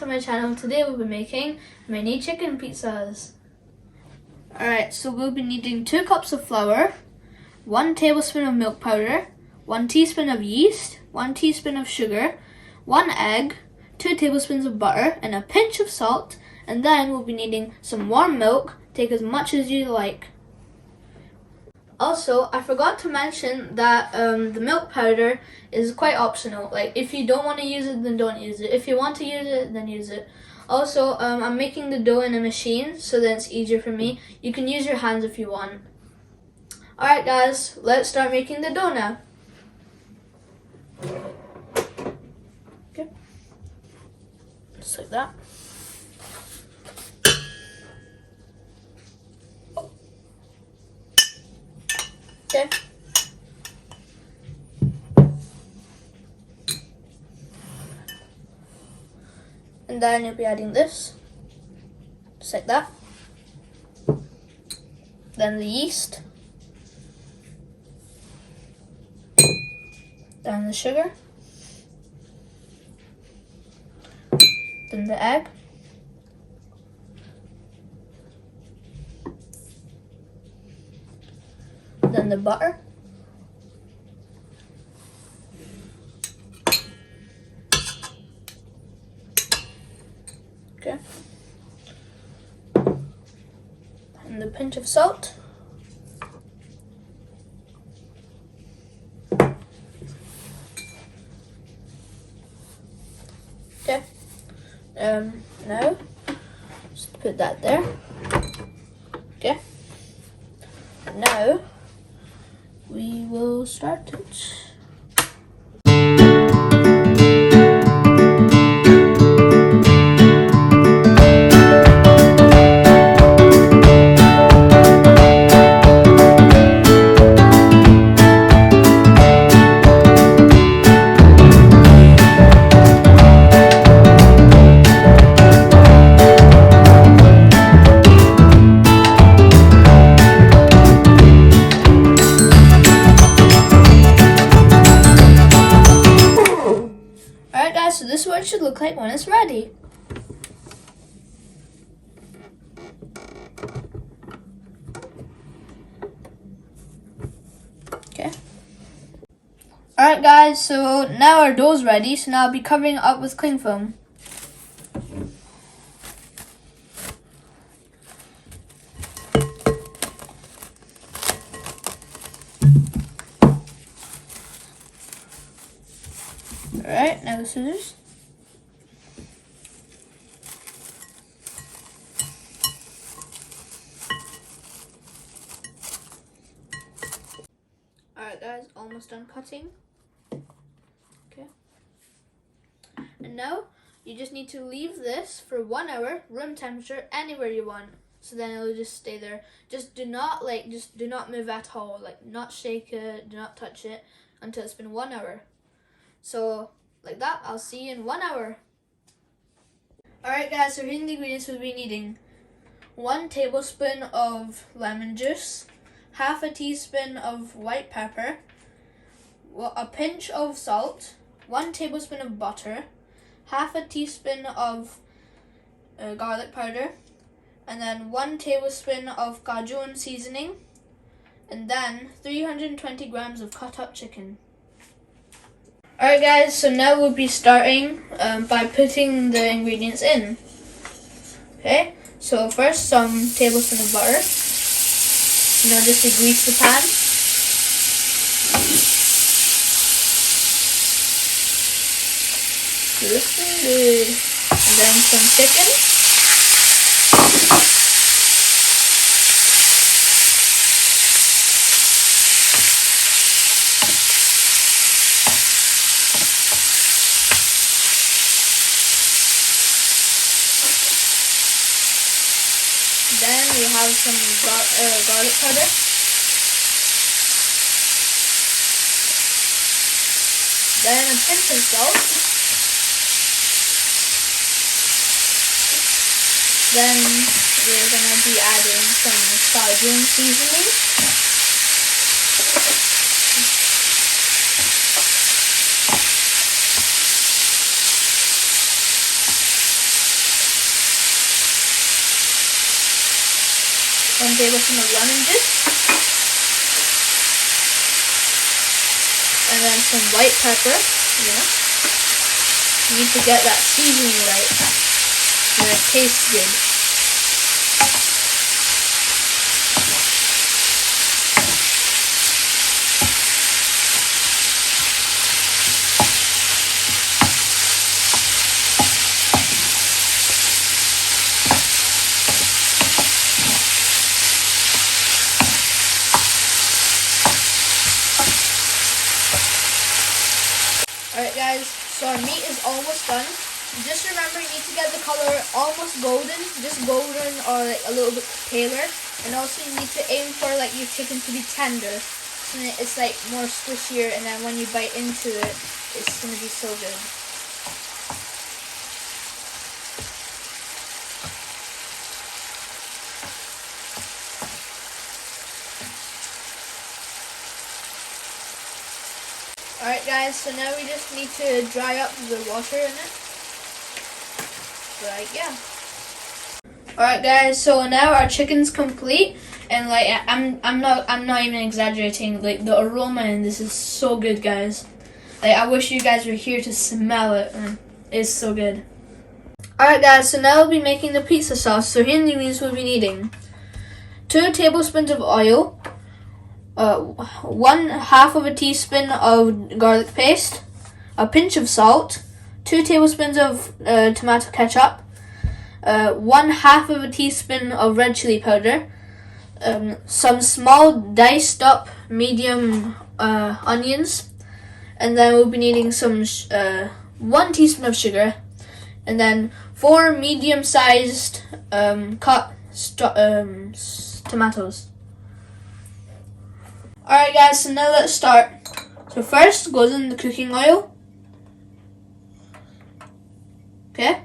to my channel. Today we'll be making mini chicken pizzas. Alright, so we'll be needing 2 cups of flour, 1 tablespoon of milk powder, 1 teaspoon of yeast, 1 teaspoon of sugar, 1 egg, 2 tablespoons of butter, and a pinch of salt. And then we'll be needing some warm milk. Take as much as you like. Also, I forgot to mention that the milk powder is quite optional. Like, if you don't want to use it, then don't use it. If you want to use it, then use it. Also, I'm making the dough in a machine, so that it's easier for me. You can use your hands if you want. Alright guys, let's start making the dough now. Okay. Just like that. Okay. And then you'll be adding this, just like that. Then the yeast. Then the sugar. Then the egg. Then the butter. Okay. And the pinch of salt. Okay. Now just put that there. Okay. Now we will start it. So this is what it should look like when it's ready. Okay. Alright guys, so now our dough's ready, so now I'll be covering it up with cling film. Alright, now the scissors. Alright guys, almost done cutting. Okay. And now you just need to leave this for 1 hour, room temperature, anywhere you want. So then it'll just stay there. Just do not move at all. Like, not shake it, do not touch it until it's been 1 hour. So, like that, I'll see you in 1 hour. Alright guys, so here's the ingredients we'll be needing. 1 tablespoon of lemon juice, half a teaspoon of white pepper, a pinch of salt, 1 tablespoon of butter, half a teaspoon of garlic powder, and then 1 tablespoon of Cajun seasoning, and then 320 grams of cut up chicken. Alright guys, so now we'll be starting by putting the ingredients in. Okay, so first some tablespoon of butter, just to grease the pan. And then some chicken. Then we have some garlic powder. Then a pinch of salt. Then we're going to be adding some Cajun seasoning. 1 tablespoon of lemon juice. And then some white pepper, You need to get that seasoning right so it tastes good. Alright guys, so our meat is almost done. Just remember, you need to get the color almost golden, just golden or like a little bit paler. And also you need to aim for like your chicken to be tender, so then it's like more squishier, and then when you bite into it, it's going to be so good. Alright guys, so now we just need to dry up the water in it. So like, yeah. Alright guys, so now our chicken's complete, and like I'm not even exaggerating, like the aroma in this is so good, guys. Like I wish you guys were here to smell it, and it's so good. Alright guys, so now we'll be making the pizza sauce. So here are the ingredients we'll be needing. 2 tablespoons of oil, 1/2 of a teaspoon of garlic paste, a pinch of salt, 2 tablespoons of tomato ketchup, 1/2 of a teaspoon of red chili powder, some small diced up medium onions, and then we'll be needing some 1 teaspoon of sugar, and then 4 medium-sized cut tomatoes. Alright guys, so now let's start. So first goes in the cooking oil. Okay.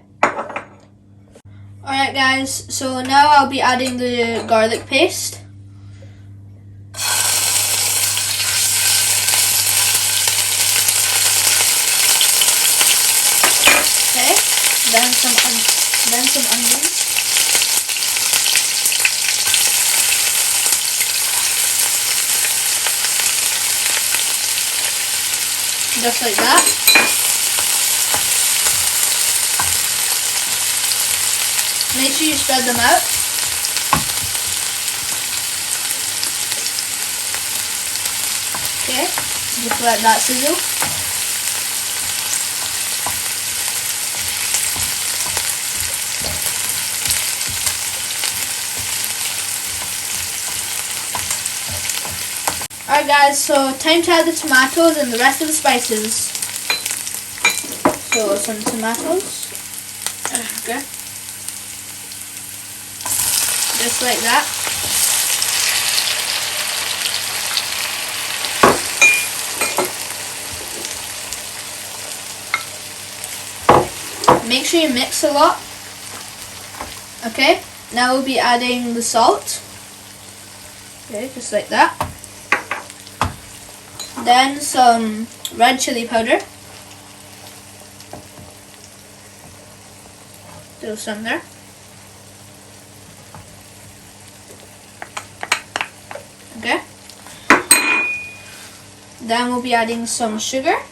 Alright guys, so now I'll be adding the garlic paste. Okay. Then some onions. Just like that. Make sure you spread them out. Okay, just let that sizzle. Alright guys, so time to add the tomatoes and the rest of the spices. So some tomatoes. Okay. Just like that. Make sure you mix a lot. Okay, now we'll be adding the salt. Okay, just like that. Then some red chili powder. Do some there. Okay. Then we'll be adding some sugar.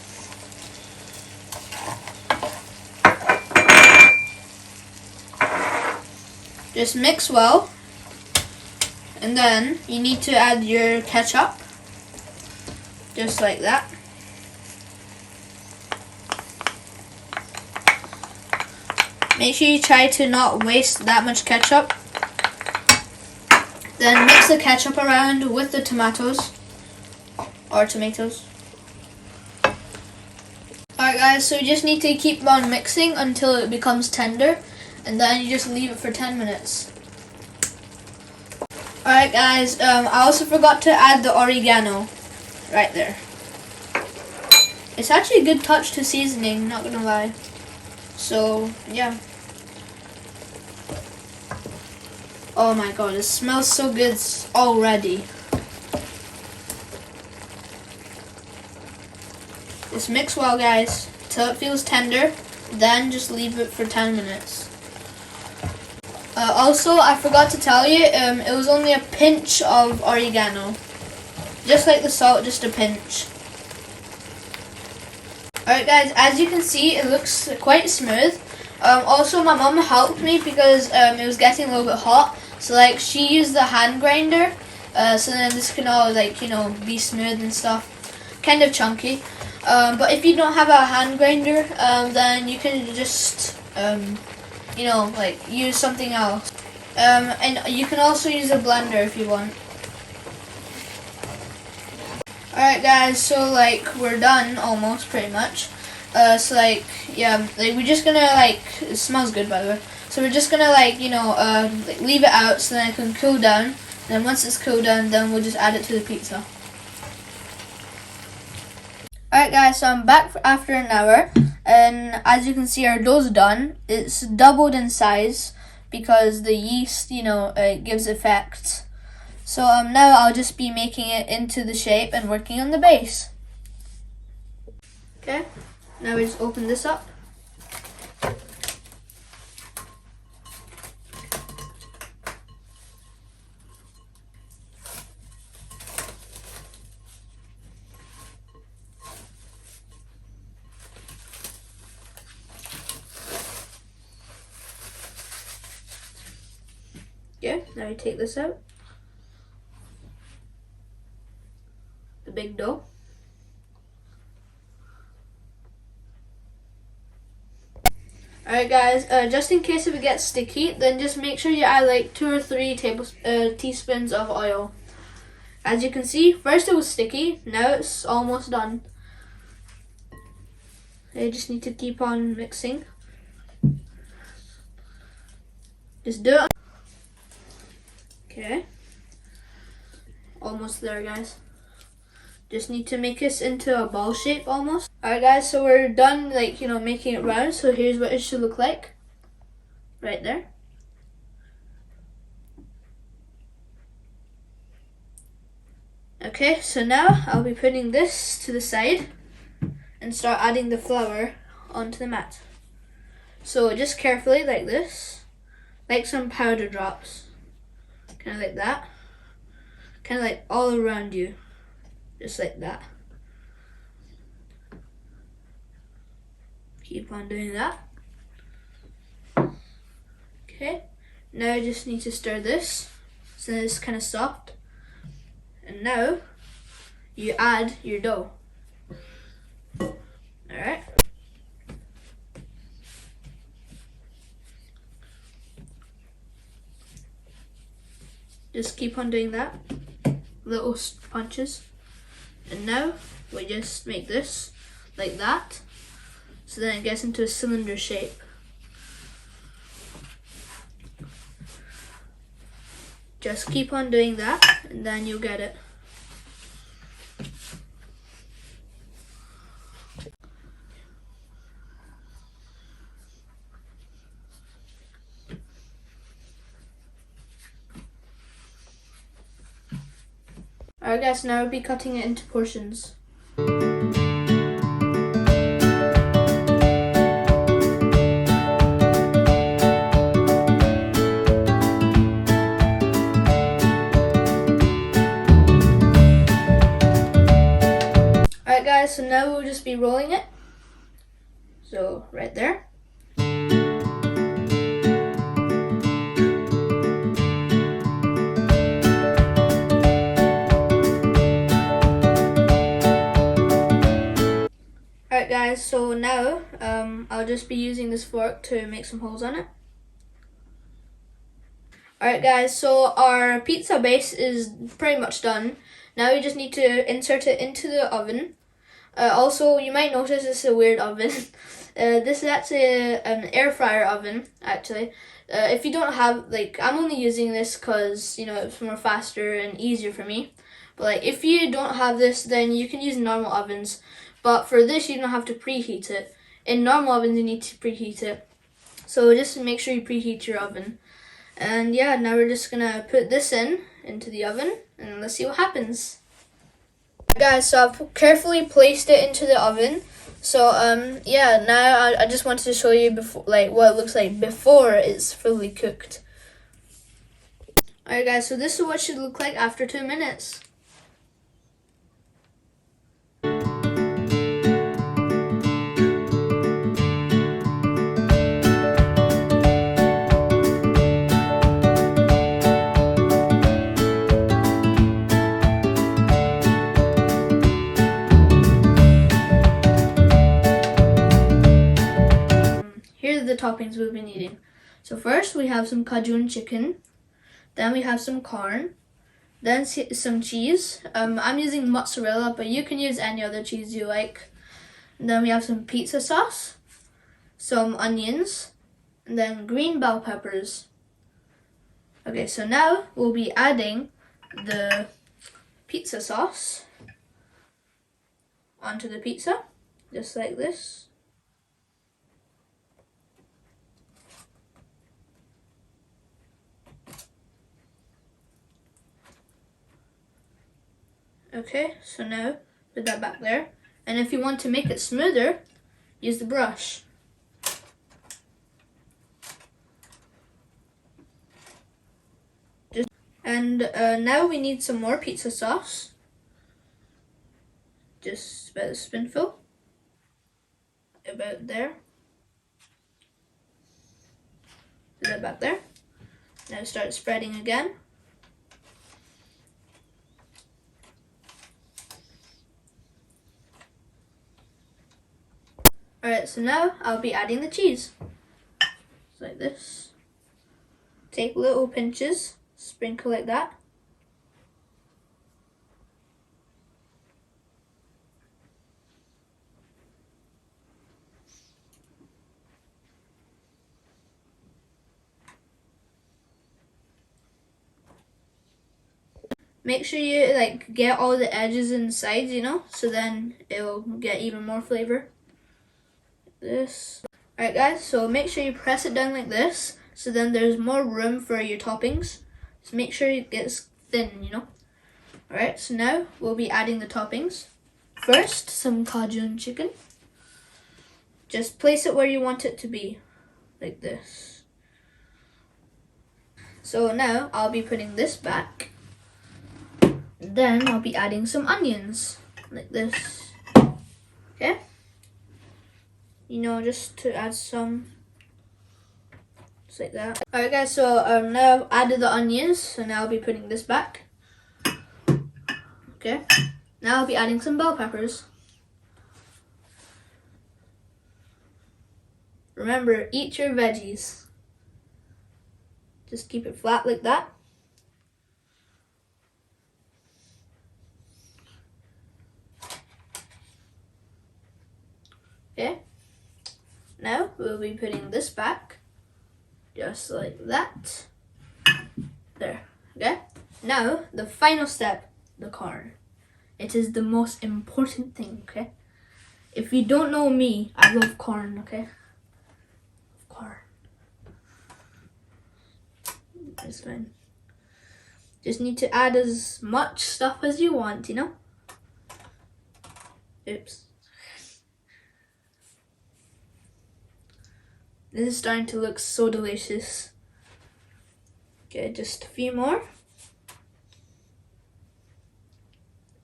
Just mix well. And then you need to add your ketchup. Just like that. Make sure you try to not waste that much ketchup. Then mix the ketchup around with the tomatoes. Or tomatoes. Alright guys, so you just need to keep on mixing until it becomes tender. And then you just leave it for 10 minutes. Alright guys, I also forgot to add the oregano. Right there. It's actually a good touch to seasoning, not gonna lie. So, yeah. Oh my god, it smells so good already. Just mix well, guys, till it feels tender. Then just leave it for 10 minutes. Also, I forgot to tell you, it was only a pinch of oregano. Just like the salt, just a pinch. Alright guys, as you can see, it looks quite smooth. Also, my mom helped me because it was getting a little bit hot. So like, she used the hand grinder. So then this can all like, you know, be smooth and stuff. Kind of chunky. But if you don't have a hand grinder, then you can just, you know, like use something else. And you can also use a blender if you want. Alright guys, so like we're done almost pretty much. So like, yeah, like we're just gonna like, it smells good by the way. So we're just gonna like, you know, like leave it out so then it can cool down. And then once it's cooled down, then we'll just add it to the pizza. Alright guys, so I'm back after an hour. And as you can see, our dough's done. It's doubled in size because the yeast, you know, it gives effect. So now I'll just be making it into the shape and working on the base. Okay, now we just open this up. Okay, now we take this out. The big dough. Alright guys, just in case if it gets sticky, then just make sure you add like 2 or 3 teaspoons of oil. As you can see, first it was sticky, now it's almost done. You just need to keep on mixing. Just do it. Okay. Almost there guys. Just need to make this into a ball shape almost. Alright guys, so we're done like, you know, making it round. So here's what it should look like. Right there. Okay, so now I'll be putting this to the side and start adding the flour onto the mat. So just carefully like this. Like some powder drops. Kind of like that. Kind of like all around you. Just like that. Keep on doing that. Okay. Now I just need to stir this so that it's kind of soft. And now you add your dough. Alright. Just keep on doing that. Little punches. And now we just make this like that, so then it gets into a cylinder shape. Just keep on doing that and then you'll get it. Alright guys, now we'll be cutting it into portions. Alright guys, so now we'll just be rolling it. So right there. Alright guys, so now I'll just be using this fork to make some holes on it. Alright guys, so our pizza base is pretty much done. Now we just need to insert it into the oven. Also, you might notice this is a weird oven. This is actually an air fryer oven, actually. If you don't have, like, I'm only using this because, you know, it's more faster and easier for me. But like, if you don't have this, then you can use normal ovens. But for this, you don't have to preheat it. In normal ovens, you need to preheat it. So just make sure you preheat your oven. And yeah, now we're just gonna put this into the oven, and let's see what happens. Guys, so I've carefully placed it into the oven. So yeah, now I just wanted to show you before, like what it looks like before it's fully cooked. Alright guys, so this is what it should look like after 2 minutes. Here are the toppings we've been eating. So first we have some Cajun chicken, then we have some corn, then some cheese. I'm using mozzarella, but you can use any other cheese you like. And then we have some pizza sauce, some onions, and then green bell peppers. Okay, so now we'll be adding the pizza sauce onto the pizza, just like this. Okay, so now put that back there. And if you want to make it smoother, use the brush. And now we need some more pizza sauce. Just about a spoonful. About there. Put that back there. Now start spreading again. Alright, so now I'll be adding the cheese. Just like this. Take little pinches, sprinkle like that. Make sure you get all the edges and sides, so then it'll get even more flavor. This. Alright guys, so make sure you press it down like this, so then there's more room for your toppings. Just make sure it gets thin, Alright, so now we'll be adding the toppings. First, some Cajun chicken. Just place it where you want it to be, like this. So now I'll be putting this back. Then I'll be adding some onions, like this. Okay? Just to add some, just like that. Alright guys, so now I've added the onions, so now I'll be putting this back. Okay, now I'll be adding some bell peppers. Remember, eat your veggies. Just keep it flat like that. Okay. Now we'll be putting this back, just like that. There, okay? Now, the final step, the corn. It is the most important thing, okay? If you don't know me, I love corn, okay? Corn. It's fine. Just need to add as much stuff as you want, Oops. This is starting to look so delicious. Okay, just a few more.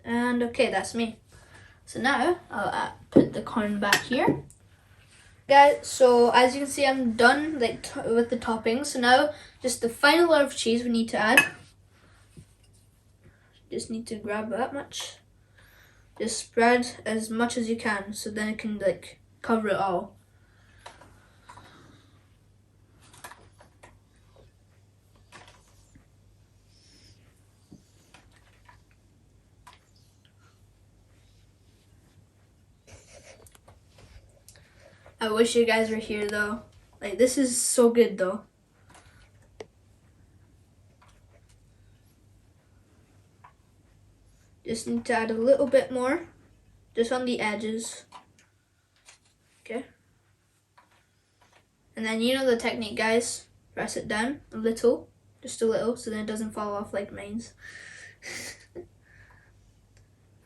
And okay, that's me. So now I'll put the corn back here. Guys, so as you can see, I'm done with the toppings. So now just the final layer of cheese we need to add. Just need to grab that much. Just spread as much as you can, so then it can cover it all. I wish you guys were here though. This is so good though. Just need to add a little bit more, just on the edges. Okay. And then you know the technique, guys. Press it down a little, just a little, so then it doesn't fall off like mine's.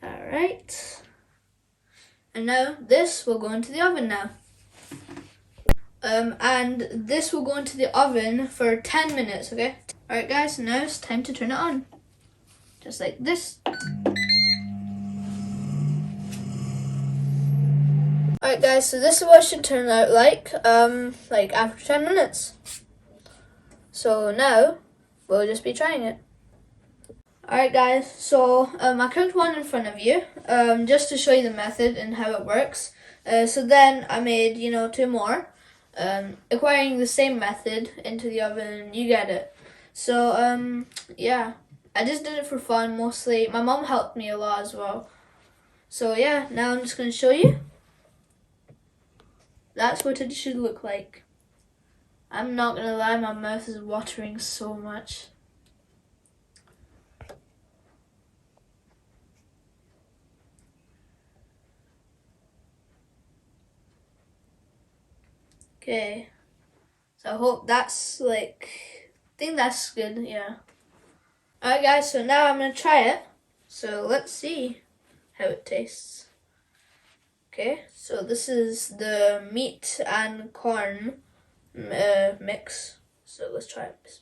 Alright. And now this will go into the oven now. And this will go into the oven for 10 minutes, okay? Alright guys, so now it's time to turn it on. Just like this. Alright guys, so this is what it should turn out like after 10 minutes. So now, we'll just be trying it. Alright guys, so I cooked one in front of you, just to show you the method and how it works. So then I made, 2 more, acquiring the same method into the oven, you get it. So, yeah, I just did it for fun mostly. My mom helped me a lot as well. So yeah, now I'm just going to show you. That's what it should look like. I'm not going to lie, my mouth is watering so much. Okay, so I hope that's I think that's good, yeah. Alright guys, so now I'm going to try it. So let's see how it tastes. Okay, so this is the meat and corn mix. So let's try it.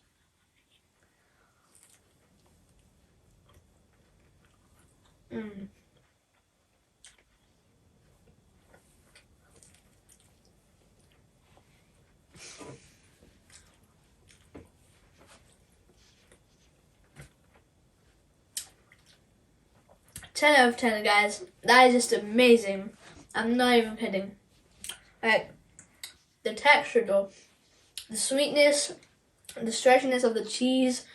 10 out of 10, guys. That is just amazing. I'm not even kidding. Like, the texture though, the sweetness, the stretchiness of the cheese,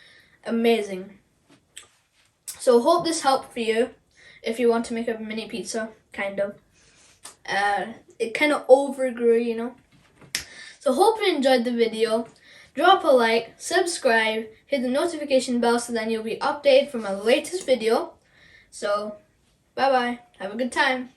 amazing. So hope this helped for you if you want to make a mini pizza, kind of. It kind of overgrew, So hope you enjoyed the video. Drop a like, subscribe, hit the notification bell so then you'll be updated for my latest video. So, bye-bye. Have a good time.